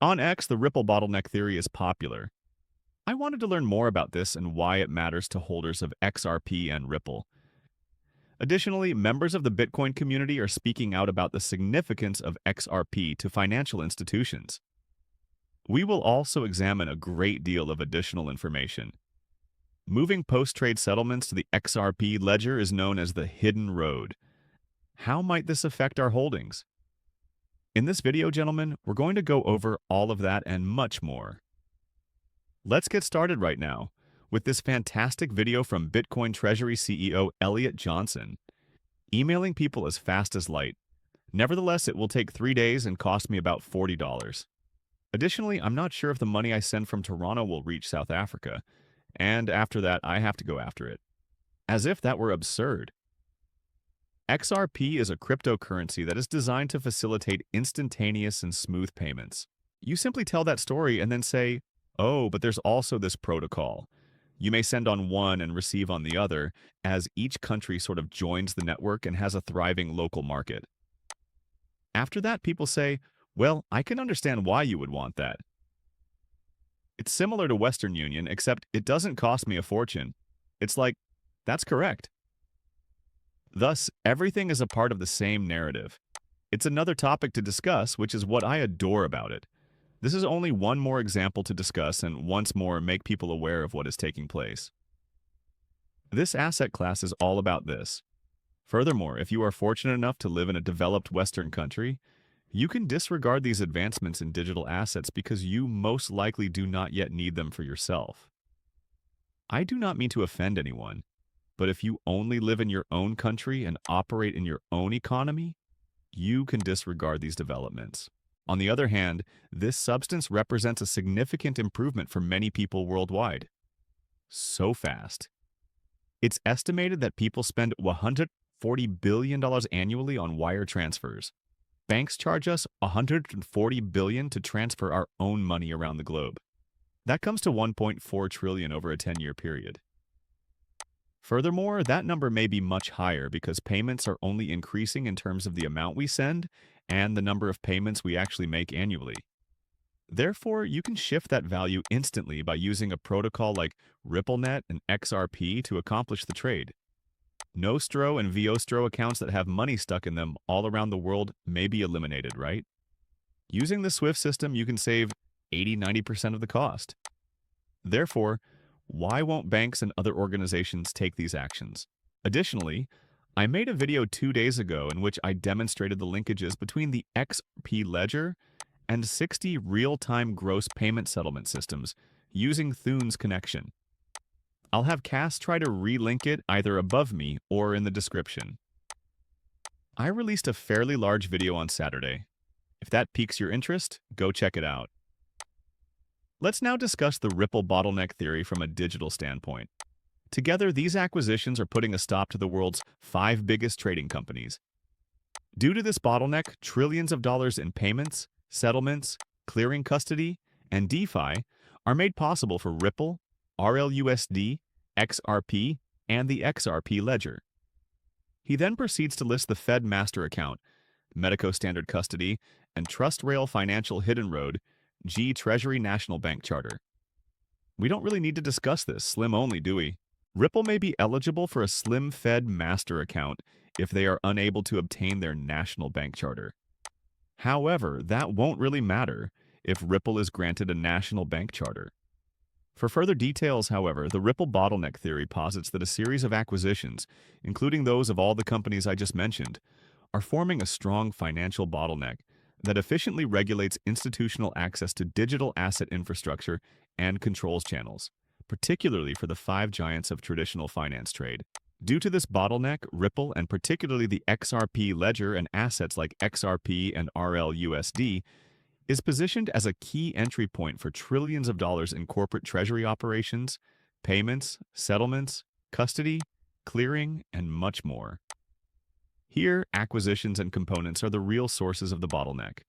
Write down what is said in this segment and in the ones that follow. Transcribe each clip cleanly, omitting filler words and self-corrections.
On X, the Ripple bottleneck theory is popular. I wanted to learn more about this and why it matters to holders of XRP and Ripple. Additionally, members of the Bitcoin community are speaking out about the significance of XRP to financial institutions. We will also examine a great deal of additional information. Moving post-trade settlements to the XRP ledger is known as the hidden road. How might this affect our holdings? In this video, gentlemen, we're going to go over all of that and much more. Let's get started right now with this fantastic video from Bitcoin Treasury CEO Elliot Johnson. Emailing people as fast as light. Nevertheless, it will take 3 days and cost me about $40. Additionally, I'm not sure if the money I send from Toronto will reach South Africa, and after that, I have to go after it. As if that were absurd. XRP is a cryptocurrency that is designed to facilitate instantaneous and smooth payments. You simply tell that story and then say, oh, but there's also this protocol. You may send on one and receive on the other, as each country sort of joins the network and has a thriving local market. After that, people say, well, I can understand why you would want that. It's similar to Western Union, except it doesn't cost me a fortune. It's like, that's correct. Thus, everything is a part of the same narrative. It's another topic to discuss, which is what I adore about it. This is only one more example to discuss and once more make people aware of what is taking place. This asset class is all about this. Furthermore, if you are fortunate enough to live in a developed Western country, you can disregard these advancements in digital assets because you most likely do not yet need them for yourself. I do not mean to offend anyone, but if you only live in your own country and operate in your own economy, you can disregard these developments. On the other hand, this substance represents a significant improvement for many people worldwide. So fast. It's estimated that people spend $140 billion annually on wire transfers. Banks charge us $140 billion to transfer our own money around the globe. That comes to $1.4 trillion over a 10-year period. Furthermore, that number may be much higher because payments are only increasing in terms of the amount we send and the number of payments we actually make annually. Therefore, you can shift that value instantly by using a protocol like RippleNet and XRP to accomplish the trade. Nostro and Vostro accounts that have money stuck in them all around the world may be eliminated, right? Using the SWIFT system, you can save 80–90% of the cost. Therefore, why won't banks and other organizations take these actions? Additionally, I made a video 2 days ago in which I demonstrated the linkages between the XRP ledger and 60 real-time gross payment settlement systems using Thune's connection. I'll have Cass try to relink it either above me or in the description. I released a fairly large video on Saturday. If that piques your interest, go check it out. Let's now discuss the Ripple bottleneck theory from a digital standpoint. Together, these acquisitions are putting a stop to the world's 5 biggest trading companies. Due to this bottleneck, trillions of dollars in payments, settlements, clearing custody, and DeFi are made possible for Ripple, RLUSD, XRP, and the XRP ledger. He then proceeds to list the Fed Master Account, Medico Standard Custody, and TrustRail Financial Hidden Road, G Treasury National Bank Charter. We don't really need to discuss this, Slim only, do we? Ripple may be eligible for a Slim Fed Master Account if they are unable to obtain their national bank charter. However, that won't really matter if Ripple is granted a national bank charter. For further details, however, the Ripple bottleneck theory posits that a series of acquisitions, including those of all the companies I just mentioned, are forming a strong financial bottleneck that efficiently regulates institutional access to digital asset infrastructure and controls channels, particularly for the 5 giants of traditional finance trade. Due to this bottleneck, Ripple, and particularly the XRP ledger and assets like XRP and RLUSD, is positioned as a key entry point for trillions of dollars in corporate treasury operations, payments, settlements, custody, clearing, and much more. Here, acquisitions and components are the real sources of the bottleneck.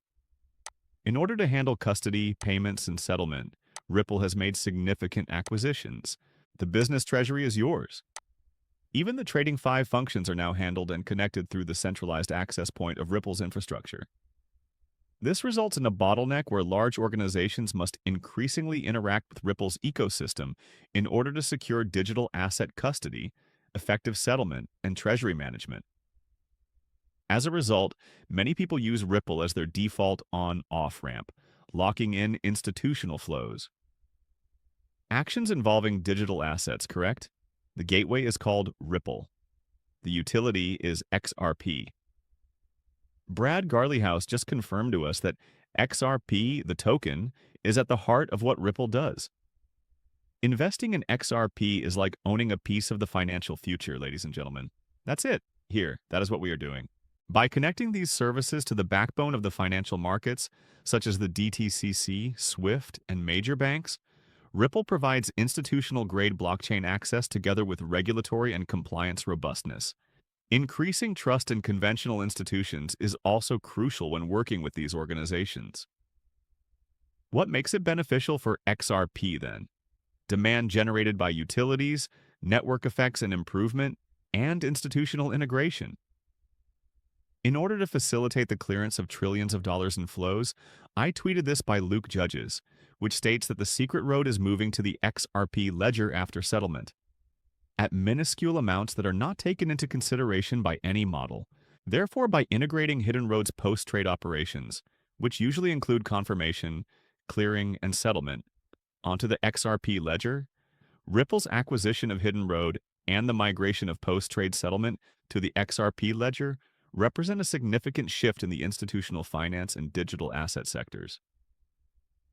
In order to handle custody, payments, and settlement, Ripple has made significant acquisitions. The business treasury is yours. Even the trading 5 functions are now handled and connected through the centralized access point of Ripple's infrastructure. This results in a bottleneck where large organizations must increasingly interact with Ripple's ecosystem in order to secure digital asset custody, effective settlement, and treasury management. As a result, many people use Ripple as their default on-off ramp, locking in institutional flows. Actions involving digital assets, correct? The gateway is called Ripple. The utility is XRP. Brad Garleyhouse just confirmed to us that XRP, the token, is at the heart of what Ripple does. Investing in XRP is like owning a piece of the financial future, ladies and gentlemen. That's it. Here, that is what we are doing. By connecting these services to the backbone of the financial markets, such as the DTCC, SWIFT, and major banks, Ripple provides institutional-grade blockchain access together with regulatory and compliance robustness. Increasing trust in conventional institutions is also crucial when working with these organizations. What makes it beneficial for XRP then? Demand generated by utilities, network effects and improvement, and institutional integration. In order to facilitate the clearance of trillions of dollars in flows, I tweeted this by Luke Judges, which states that the secret road is moving to the XRP ledger after settlement, at minuscule amounts that are not taken into consideration by any model. Therefore, by integrating Hidden Road's post-trade operations, which usually include confirmation, clearing, and settlement, onto the XRP ledger, Ripple's acquisition of Hidden Road and the migration of post-trade settlement to the XRP ledger represent a significant shift in the institutional finance and digital asset sectors.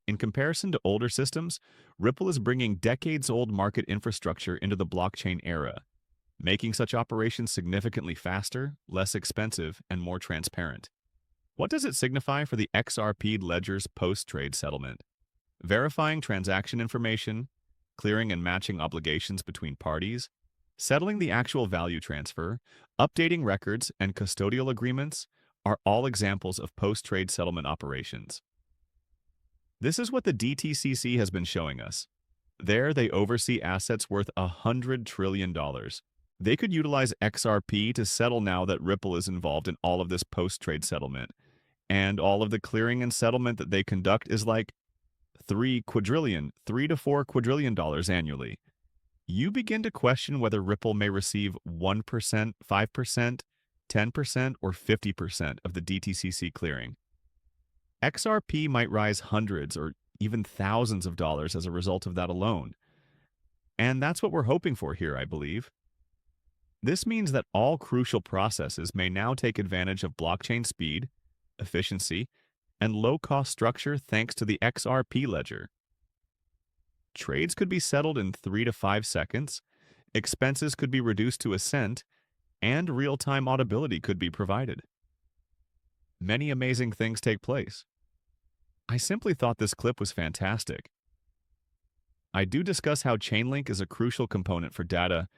In comparison to older systems, Ripple is bringing decades-old market infrastructure into the blockchain era, making such operations significantly faster, less expensive, and more transparent. What does it signify for the XRP ledger's post-trade settlement? Verifying transaction information, clearing and matching obligations between parties, settling the actual value transfer, updating records, and custodial agreements are all examples of post-trade settlement operations. This is what the DTCC has been showing us. There, they oversee assets worth $100 trillion. They could utilize XRP to settle now that Ripple is involved in all of this post-trade settlement. And all of the clearing and settlement that they conduct is like $3 to $4 quadrillion annually. You begin to question whether Ripple may receive 1%, 5%, 10%, or 50% of the DTCC clearing. XRP might rise hundreds or even thousands of dollars as a result of that alone. And that's what we're hoping for here, I believe. This means that all crucial processes may now take advantage of blockchain speed, efficiency, and low-cost structure thanks to the XRP ledger. Trades could be settled in 3 to 5 seconds, expenses could be reduced to a cent, and real-time auditability could be provided. Many amazing things take place. I simply thought this clip was fantastic. I do discuss how Chainlink is a crucial component for data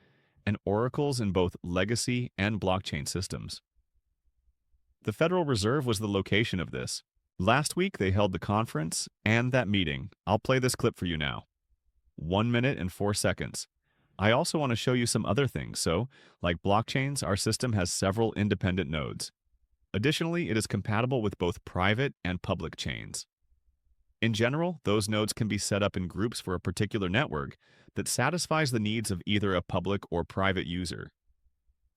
and oracles in both legacy and blockchain systems. The Federal Reserve was the location of this. Last week, they held the conference and that meeting. I'll play this clip for you now. 1 minute and 4 seconds. I also want to show you some other things. So, like blockchains, our system has several independent nodes. Additionally, it is compatible with both private and public chains. In general, those nodes can be set up in groups for a particular network that satisfies the needs of either a public or private user.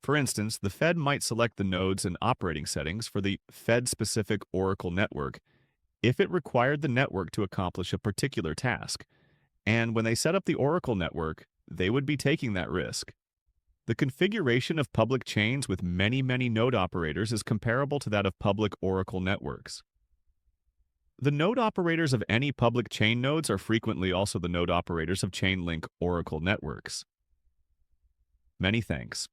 For instance, the Fed might select the nodes and operating settings for the Fed-specific Oracle network if it required the network to accomplish a particular task. And when they set up the Oracle network, they would be taking that risk. The configuration of public chains with many node operators is comparable to that of public Oracle networks. The node operators of any public chain nodes are frequently also the node operators of Chainlink Oracle networks. Many thanks.